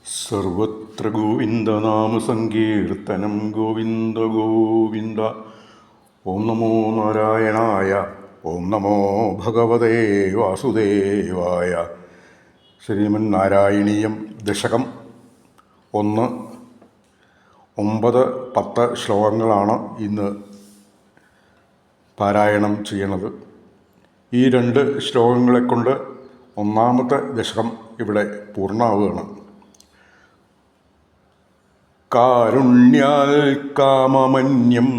സർവത്ര ഗോവിന്ദനാമസങ്കീർത്തനം ഗോവിന്ദ ഗോവിന്ദ. ഓം നമോ നാരായണായ. ഓം നമോ ഭഗവതേ വാസുദേവായ. ശ്രീമന്നാരായണീയം ദശകം 1, 9, 10 ശ്ലോകങ്ങളാണ് ഇന്ന് പാരായണം ചെയ്യണത്. ഈ 2 ശ്ലോകങ്ങളെ കൊണ്ട് ഒന്നാമത്തെ ദശകം ഇവിടെ പൂർണ്ണമാവുകയാണ്. കാരുണ്യാൽ കാമമന്യം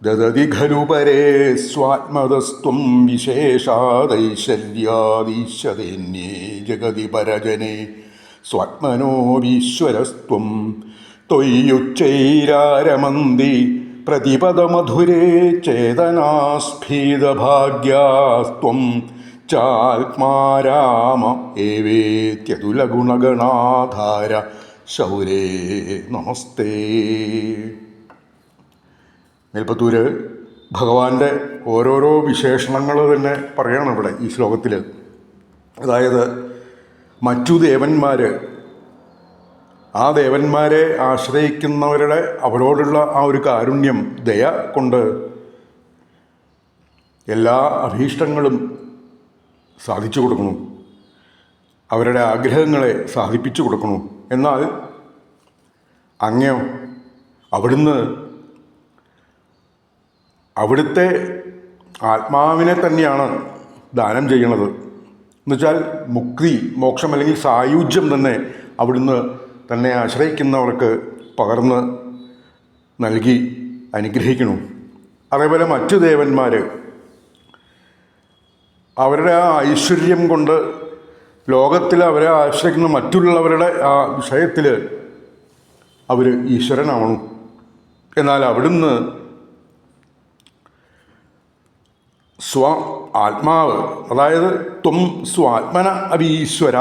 ദദതി ഖലു പരേ സ്വാത്മതസ്ത്വം വിശേഷാദൈശ്വര്യാദീശ്വരേന്യേ ജഗതി പരജനേ സ്വാത്മനോവീശ്വരസ്ത്വം ത്വയ്യുച്ചൈരാരമന്തി പ്രതിപദമധുരേ ചേതനാസ്ഫീതഭാഗ്യാസ്ത്വം ചാത്മാരാമ ഏവേത്യതുലഗുണഗണാധാര ശൗരേ നമസ്തേ. മേൽപ്പത്തൂര് ഭഗവാന്റെ ഓരോരോ വിശേഷണങ്ങൾ തന്നെ പറയണം ഇവിടെ ഈ ശ്ലോകത്തിൽ. അതായത് മറ്റു ദേവന്മാർ, ആ ദേവന്മാരെ ആശ്രയിക്കുന്നവരുടെ അവരോടുള്ള ആ ഒരു കാരുണ്യം, ദയ കൊണ്ട് എല്ലാ അഭീഷ്ടങ്ങളും സാധിച്ചു കൊടുക്കണം, അവരുടെ ആഗ്രഹങ്ങളെ സാധിപ്പിച്ചു കൊടുക്കണം. എന്നാൽ അങ്ങയോ അവിടുന്ന് അവിടുത്തെ ആത്മാവിനെ തന്നെയാണ് ദാനം ചെയ്യണത്. എന്നുവെച്ചാൽ മുക്തി, മോക്ഷം അല്ലെങ്കിൽ സായുജ്യം തന്നെ അവിടുന്ന് തന്നെ ആശ്രയിക്കുന്നവർക്ക് പകർന്ന് നൽകി അനുഗ്രഹിക്കണം. അതേപോലെ മറ്റു ദേവന്മാർ അവരുടെ ആ ഐശ്വര്യം കൊണ്ട് ലോകത്തിൽ അവരെ ആശ്രയിക്കുന്ന മറ്റുള്ളവരുടെ ആ വിഷയത്തിൽ അവർ ഈശ്വരനാവണം. എന്നാൽ അവിടുന്ന് സ്വ ആത്മാവ്, അതായത് ത്വം സ്വാത്മന അഭീശ്വര,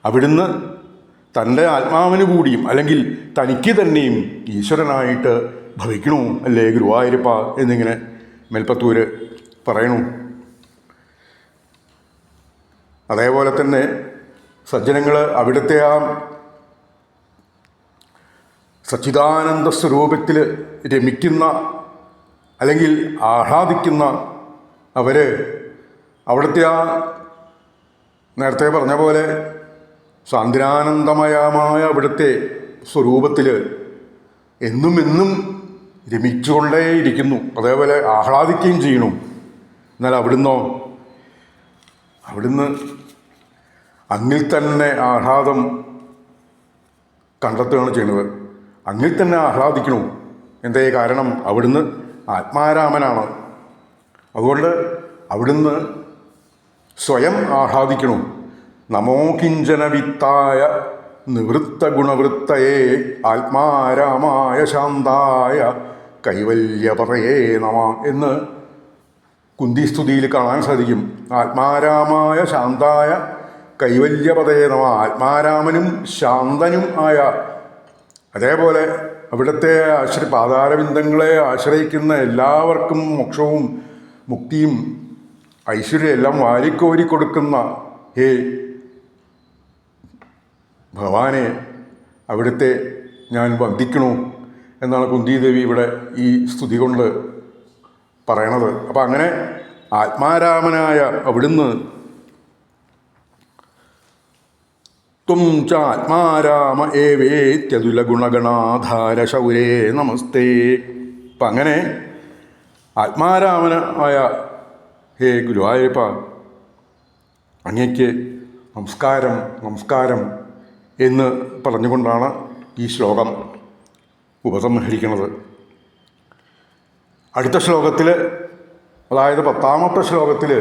അവിടുന്ന് തൻ്റെ ആത്മാവിന് കൂടിയും അല്ലെങ്കിൽ തനിക്ക് തന്നെയും ഈശ്വരനായിട്ട് ഭവിക്കണു അല്ലേ ഗുരുവായൂരപ്പ എന്നിങ്ങനെ മേൽപ്പത്തൂര് പറയണു. അതേപോലെ തന്നെ സജ്ജനങ്ങൾ അവിടുത്തെ ആ സച്ചിദാനന്ദ സ്വരൂപത്തിൽ രമിക്കുന്ന അല്ലെങ്കിൽ ആഹ്ലാദിക്കുന്ന അവർ അവിടുത്തെ ആ നേരത്തെ പറഞ്ഞ പോലെ സാന്ദ്രാനന്ദമയമായ അവിടുത്തെ സ്വരൂപത്തിൽ എന്നും എന്നും രമിച്ചുകൊണ്ടേയിരിക്കുന്നു, അതേപോലെ ആഹ്ലാദിക്കുകയും ചെയ്യണു. എന്നാൽ അവിടുന്ന് അങ്ങിൽ തന്നെ ആഹ്ലാദം കണ്ടെത്തുകയാണ് ചെയ്യുന്നത്. അങ്ങിൽ തന്നെ ആഹ്ലാദിക്കണു. എന്തേ കാരണം? അവിടുന്ന് ആത്മാരാമനാണ്. അതുകൊണ്ട് അവിടുന്ന് സ്വയം ആഹ്ലാദിക്കണു. നമോ കിഞ്ചന വിത്തായ നിവൃത്ത ഗുണവൃത്തയേ ആത്മാരാമായ ശാന്തായ കൈവല്യപതയേ നമ എന്ന് കുന്തിസ്തുതിയിൽ കാണാൻ സാധിക്കും. ആത്മാരാമായ ശാന്തായ കൈവല്യപതയേ നമ. ആത്മാരാമനും ശാന്തനും ആയ, അതേപോലെ അവിടുത്തെ പാതാരവിന്ദങ്ങളെ ആശ്രയിക്കുന്ന എല്ലാവർക്കും മോക്ഷവും മുക്തിയും ഐശ്വര്യം എല്ലാം വാരിക്കോരി കൊടുക്കുന്ന ഹേ ഭഗവാനെ, അവിടുത്തെ ഞാൻ വന്ദിക്കണു എന്നാണ് കുന്തിദേവി ഇവിടെ ഈ സ്തുതി കൊണ്ട് പറയണത്. അപ്പം അങ്ങനെ ആത്മാരാമനായ അവിടുന്ന് ത്വം ച ആത്മാരാമ ഏവേത്യതുല ഗുണഗണാധാര ശൗരേ നമസ്തേ. അപ്പം അങ്ങനെ ആത്മാരാമനായ ഹേ ഗുരുവായൂരപ്പ, അങ്ങയ്ക്ക് നമസ്കാരം നമസ്കാരം എന്ന് പറഞ്ഞുകൊണ്ടാണ് ഈ ശ്ലോകം ഉപസംഹരിക്കുന്നത്. അടുത്ത ശ്ലോകത്തിൽ, അതായത് 10ാമത്തെ ശ്ലോകത്തിൽ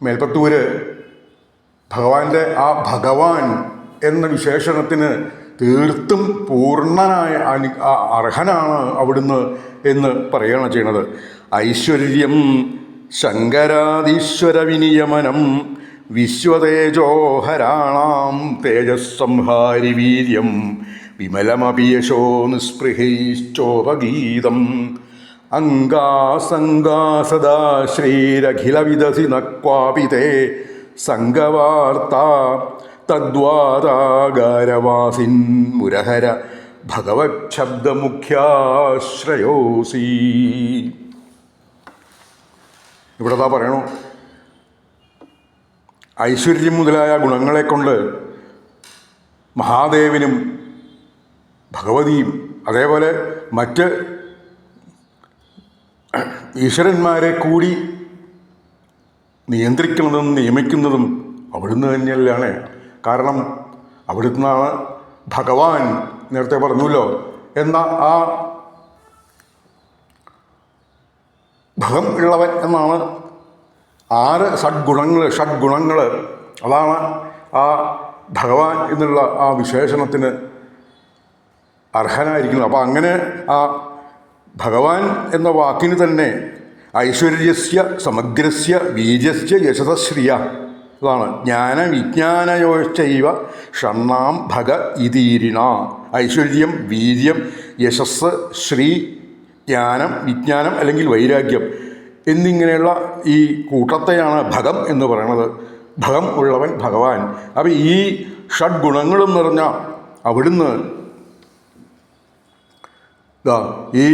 മേൽപ്പത്തൂര് ഭഗവാന്റെ ആ ഭഗവാൻ എന്ന വിശേഷണത്തിന് തീർത്തും പൂർണ്ണനായ അർഹനാണ് അവിടുന്ന് എന്ന് പറയുകയാണ് ചെയ്യണത്. ഐശ്വര്യം ശങ്കരാദീശ്വര വിനിയമനം വിശ്വതേജോഹരാണാം തേജസ്സംഹാരി വീര്യം വിമലമപിയശോ നിസ്പൃഹൈശ്ചോപഗീതം അംഗാസംഗാസദാ ശ്രീരഖിലവിദസി നക്വാപി തേ സംഘവാർത്ത തദ്വാതാകാരവാസിൻ മുരഹര ഭഗവത് ശബ്ദമുഖ്യാശ്രയോസി. ഇവിടെ പറയണു, ഐശ്വര്യം മുതലായ ഗുണങ്ങളെ കൊണ്ട് മഹാദേവനും ഭഗവതിയും അതേപോലെ മറ്റ് ഈശ്വരന്മാരെ കൂടി നിയന്ത്രിക്കുന്നതും നിയമിക്കുന്നതും അവിടുന്ന് തന്നെയല്ലാണ്. കാരണം അവിടുന്നാണ് ഭഗവാൻ, നേരത്തെ പറഞ്ഞല്ലോ, എന്ന ആ ഭഗം ഉള്ളവൻ എന്നാണ്. ആറ് ഷഡ്ഗുണങ്ങൾ അതാണ് ആ ഭഗവാൻ എന്നുള്ള ആ വിശേഷണത്തിന് അർഹനായിരിക്കുന്നത്. അപ്പോൾ അങ്ങനെ ആ ഭഗവാൻ എന്ന വാക്കിന് തന്നെ ഐശ്വര്യസ്യ സമഗ്രസ്യ വീര്യസ്യ യശസ്ശ്രിയ, അതാണ് ജ്ഞാന വിജ്ഞാനയോശ്ചൈവ ഷണ്ണാം ഭഗ ഇതീരിണ. ഐശ്വര്യം, വീര്യം, യശസ്, ശ്രീ, ജ്ഞാനം, വിജ്ഞാനം അല്ലെങ്കിൽ വൈരാഗ്യം എന്നിങ്ങനെയുള്ള ഈ കൂട്ടത്തെയാണ് ഭഗം എന്ന് പറയുന്നത്. ഭഗം ഉള്ളവൻ ഭഗവാൻ. അപ്പം ഈ ഷഡ്ഗുണങ്ങളും നിറഞ്ഞ അവിടുന്ന് ഈ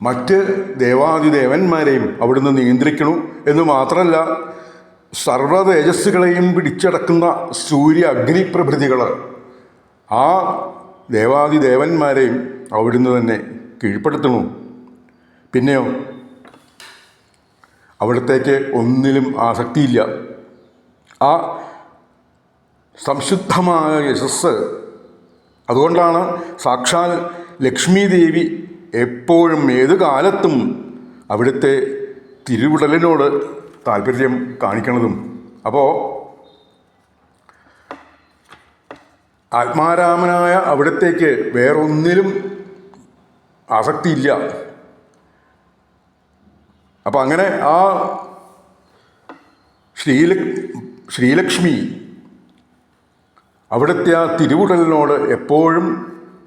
മറ്റ് ദേവാദിദേവന്മാരെയും അവിടുന്ന് നിയന്ത്രിക്കണു എന്ന് മാത്രമല്ല, സർവ്വ തേജസ്സുകളെയും പിടിച്ചടക്കുന്ന സൂര്യ അഗ്നിപ്രഭൃതികൾ ആ ദേവാദിദേവന്മാരെയും അവിടുന്ന് തന്നെ കീഴ്പ്പെടുത്തണു. പിന്നെയോ അവിടത്തേക്ക് ഒന്നിലും ആസക്തിയില്ല. ആ സംശുദ്ധമായ യശസ്, അതുകൊണ്ടാണ് സാക്ഷാൽ ലക്ഷ്മി ദേവി എപ്പോഴും ഏതു കാലത്തും അവിടുത്തെ തിരുവിടലിനോട് താല്പര്യം കാണിക്കണതും. അപ്പോൾ ആത്മാരാമനായ അവിടത്തേക്ക് വേറൊന്നിലും ആസക്തിയില്ല. അപ്പം അങ്ങനെ ആ ശ്രീലക്ഷ്മി അവിടുത്തെ ആ തിരുവുടലിനോട് എപ്പോഴും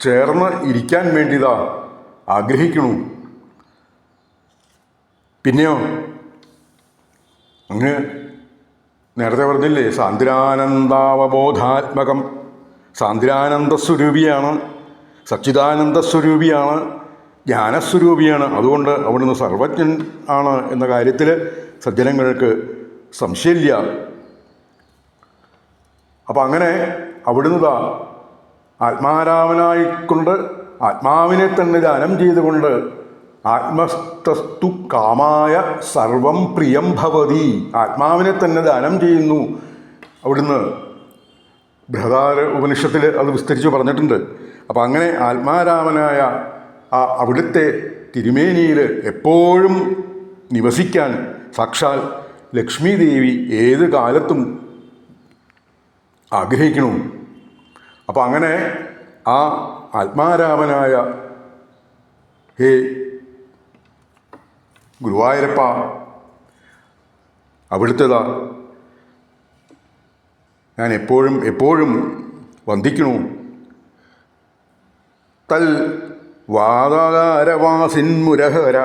ചേർന്ന് ഇരിക്കാൻ വേണ്ടിതാ ആഗ്രഹിക്കണു. പിന്നെയോ അങ്ങ് നേരത്തെ പറഞ്ഞില്ലേ, സാന്ദ്രാനന്ദാവബോധാത്മകം, സാന്ദ്രാനന്ദസ്വരൂപിയാണ്, സച്ചിദാനന്ദസ്വരൂപിയാണ്, ജ്ഞാനസ്വരൂപിയാണ്. അതുകൊണ്ട് അവിടുന്ന് സർവജ്ഞൻ ആണ് എന്ന കാര്യത്തിൽ സജ്ജനങ്ങൾക്ക് സംശയമില്ല. അപ്പം അങ്ങനെ അവിടുന്ന് ആത്മാരാമനായിക്കൊണ്ട് ആത്മാവിനെ തന്നെ ദാനം ചെയ്തുകൊണ്ട് ആത്മസ്തു കാമായ സർവം പ്രിയം ഭവതി, ആത്മാവിനെ തന്നെ ദാനം ചെയ്യുന്നു അവിടുന്ന്. ബൃഹദാര ഉപനിഷത്തിൽ അത് വിസ്തരിച്ച് പറഞ്ഞിട്ടുണ്ട്. അപ്പം അങ്ങനെ ആത്മാരാമനായ ആ അവിടുത്തെ തിരുമേനിയിൽ എപ്പോഴും നിവസിക്കാൻ സാക്ഷാൽ ലക്ഷ്മി ദേവി ഏത് കാലത്തും ആഗ്രഹിക്കണു. അപ്പം അങ്ങനെ ആ ആത്മാരാമനായ ഹേ ഗുരുവായൂരപ്പ അവിടുത്തേതാ ഞാൻ എപ്പോഴും എപ്പോഴും വന്ദിക്കണു. തൽ വാതാകാരവാസിന്മുരഹര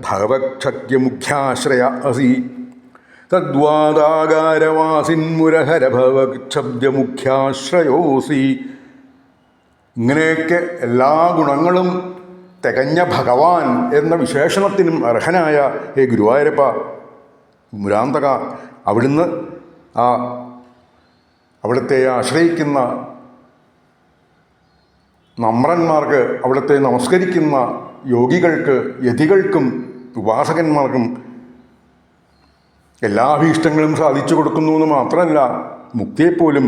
ഭഗവക്ഷക്യമുഖ്യാശ്രയ അസി, തദ്വാതാകാരവാസിന്മുരഹര ഭഗവക്ഷബ്ദമുഖ്യാശ്രയോസി. ഇങ്ങനെയൊക്കെ എല്ലാ ഗുണങ്ങളും തികഞ്ഞ ഭഗവാൻ എന്ന വിശേഷണത്തിനും അർഹനായ ഹേ ഗുരുവായൂരപ്പ മുരാന്തക, അവിടുന്ന് അവിടുത്തെ ആശ്രയിക്കുന്ന നമ്രന്മാർക്ക്, അവിടുത്തെ നമസ്കരിക്കുന്ന യോഗികൾക്ക്, യതികൾക്കും ഉപാസകന്മാർക്കും എല്ലാ അഭീഷ്ടങ്ങളും സാധിച്ചു കൊടുക്കുന്നു എന്ന് മാത്രമല്ല മുക്തിയെപ്പോലും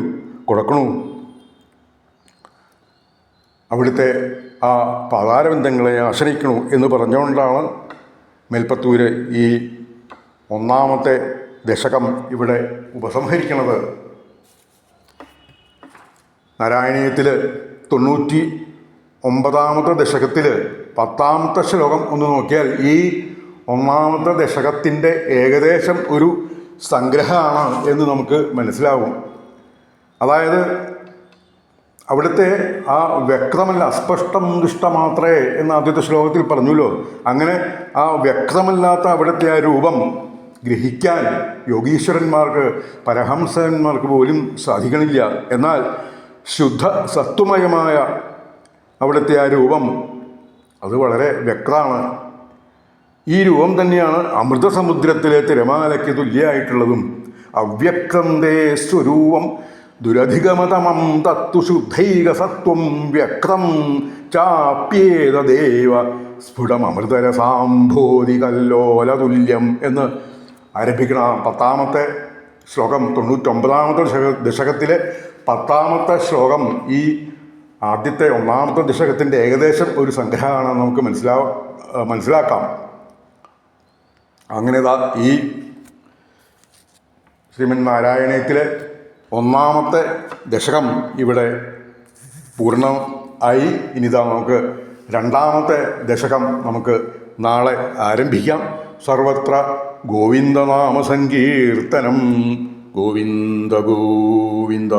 കൊടുക്കണു. അവിടുത്തെ ആ പാതാരബന്ധങ്ങളെ ആശ്രയിക്കണു എന്ന് പറഞ്ഞുകൊണ്ടാണ് മേൽപ്പത്തൂർ ഈ ഒന്നാമത്തെ ദശകം ഇവിടെ ഉപസംഹരിക്കുന്നത്. നാരായണീയത്തിൽ 99 ദശകത്തിൽ 10ാമത്തെ ശ്ലോകം ഒന്ന് നോക്കിയാൽ ഈ ഒന്നാമത്തെ ദശകത്തിൻ്റെ ഏകദേശം ഒരു സംഗ്രഹമാണ് എന്ന് നമുക്ക് മനസ്സിലാവും. അതായത് അവിടുത്തെ ആ വ്യക്തമല്ല, അസ്പഷ്ടം ദുഷ്ടമാത്രേ എന്ന ആദ്യത്തെ ശ്ലോകത്തിൽ പറഞ്ഞല്ലോ. അങ്ങനെ ആ വ്യക്തമല്ലാത്ത അവിടുത്തെ ആ രൂപം ഗ്രഹിക്കാൻ യോഗീശ്വരന്മാർക്ക് പരഹംസന്മാർക്ക് പോലും സാധിക്കണില്ല. എന്നാൽ ശുദ്ധ സത്വമയമായ അവിടുത്തെ ആ രൂപം അത് വളരെ വ്യക്തമാണ്. ഈ രൂപം തന്നെയാണ് അമൃതസമുദ്രത്തിലെ തിരമാലയ്ക്ക് തുല്യമായിട്ടുള്ളതും. അവ്യക്തം തേ സ്വരൂപം ദുരധിഗമതമം തത്തു ശുദ്ധൈക സത്വം വ്യക്തം ചാപ്യേതദേവ സ്ഫുടമൃതരസാംഭോധി കല്ലോലതുല്യം എന്ന് ആരംഭിക്കണം. 10ാമത്തെ ശ്ലോകം 99ാമത്തെ ദശകത്തിലെ 10ാമത്തെ ശ്ലോകം ഈ ആദ്യത്തെ 1ാമത്തെ ദശകത്തിൻ്റെ ഏകദേശം ഒരു സംഗ്രഹമാണ് നമുക്ക് മനസ്സിലാക്കാം. അങ്ങനെ ഈ ശ്രീമൻ നാരായണീയത്തിലെ 1ാമത്തെ ദശകം ഇവിടെ പൂർണ്ണം ആയി. ഇനിതാ നമുക്ക് 2ാമത്തെ ദശകം നമുക്ക് നാളെ ആരംഭിക്കാം. സർവത്ര ഗോവിന്ദനാമ സങ്കീർത്തനം. ഗോവിന്ദ ഗോവിന്ദ.